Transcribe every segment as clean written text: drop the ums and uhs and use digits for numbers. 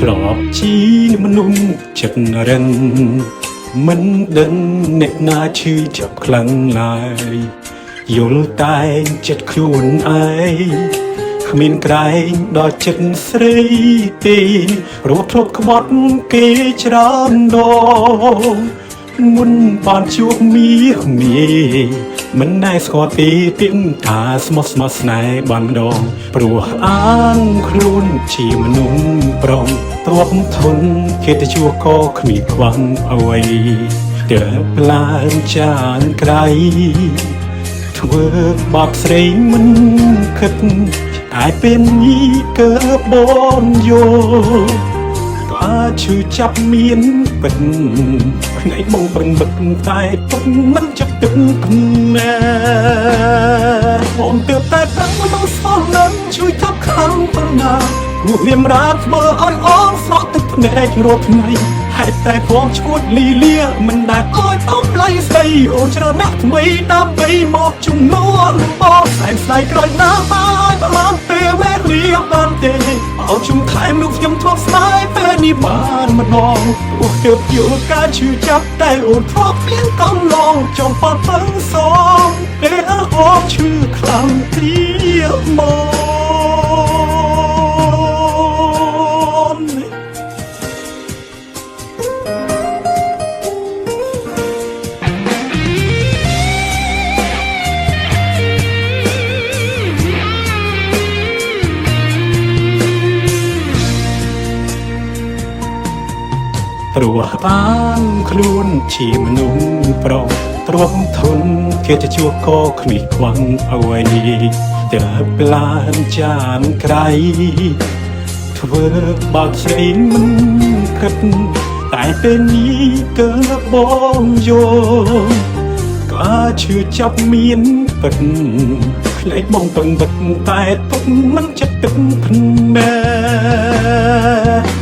ធ្លាប់ជាមនុស្សចិត្តរឹងមិនដឹងអ្នកណាឈឺចាប់ខ្លាំងឡើយយល់តែចិត្តខ្លួនឯងគ្មានក្រែងដល់ចិត្តស្រីទេរត់ធ្លាប់ក្បត់គេច្រើនដងមុនបានជួបមាមិនណែស្គាល់ទេទៀងថាស្មោះស្មោះស្នេហ៍បានម្ដងព្រោះអានខ្លួនជាមនុស្សប្រុងទ្រាំធន់គេទៅជួក៏គ្មានខ្វះអ្វីតែផ្លានចានក្រៃធ្វើបាបស្រីមិនគិតតែពេលនេះកើបនយោឈឺចាប់មានពិតផ្នែកបងប្រឹងបិទតែពុកមិនចាប់ទឹកណែបងទើបតែប្រឹងមកស្គាល់នឹងជួយចាប់ខាងប៉ុណ្ណាព្រោះវាមរាធ្វើឲ្យអងស្រក់ទឹកភ្នែករាល់ថ្ងៃហេតុតែផងឈួតលីលាមិនដែលអោយអំឡៃស្ដីអូនច្រើនណាស់ថ្មីដើម្បីមកជំនួសបងសែនស្ដីក្រោយណាបានបានពេលវេលាបានទេអោជុំថែមនោះខ្ញុំធ្លាប់ស្ដាយពេលនេះបានម្ដងព្រោះទើបយល់ការឈឺចាប់តែអូនធ្លាប់មានកំឡងចង់ប៉ះពឹងសងពេលអូនឈឺខ្លាំងទៀតមកព្រោះបានខ្លួនជាមនុស្សប្រុងទ្រាំធន់គេទៅជួក៏គ្មានខ្វះអ្វីតែផ្លានចានក្រៃធ្វើបាបស្រីមិនគិតតែពេលនេះកើបងយោក៏ឈឺចាប់មានពិតផ្លេចបងពឹងបិទតែពុកមិនចិត្តទឹកភ្នែ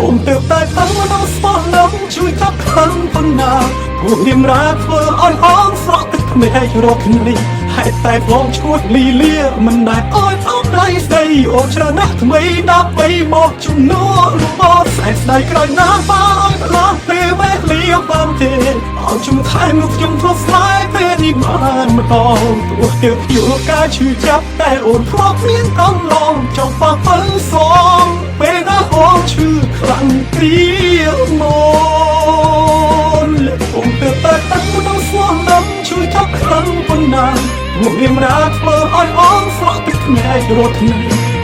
អូនទើបតែខំមកស្គាល់នឹងជួយចាប់ខាងប៉ុណ្ណាព្រោះនាមរាធ្វើឲ្យអងស្រក់ទឹកភ្នែករាល់ថ្ងៃហេតុតែបងឈួតលីលាមិនដែលអោយអំឡៃស្ដីអូនច្រើនណាស់ថ្មីដើម្បីមកជំនួសបងសែនស្ដីក្រោយណាបានផ្លាស់ពេលវេលាបានទេអោជុំថែមនោះខ្ញុំធ្លាប់ស្ដាយពេលនេះបានម្ដងព្រោះទើបយល់ការឈឺចាប់តែអូនធ្លាប់មានកំឡងចង់ប៉ះពឹងសងពេលណាអូនឈឺខ្លាំងព្រាមកអូនទើបតែតាំងមកស្គាល់នឹងជួយចាប់ខាងប៉ុណ្ណាមករៀមរាធ្វើឲ្យអងស្រក់ទឹកភ្នែករាល់ថ្ងៃ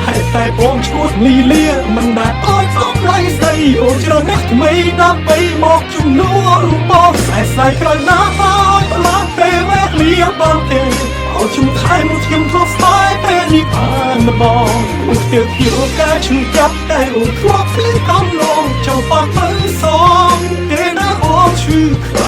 ហេតុតែបងឈួតលីលាមិនដែលអោយអំឡៃស្ដីអូនច្រើនណាស់ថ្មីដើម្បីមកជំនួសបងសែស្ដីក្រោយណាហើយផ្លាស់ពេលវេលាបានទេអោជុំថែមខ្ញុំធ្លាប់ស្ដាយពេលនេះបានម្ដងអូនទើបយល់ការឈឺចាប់តែអូនធ្លាប់មានកំឡងចង់ប៉ះពឹងសងពេលណាអូនឈឺខ្លាំង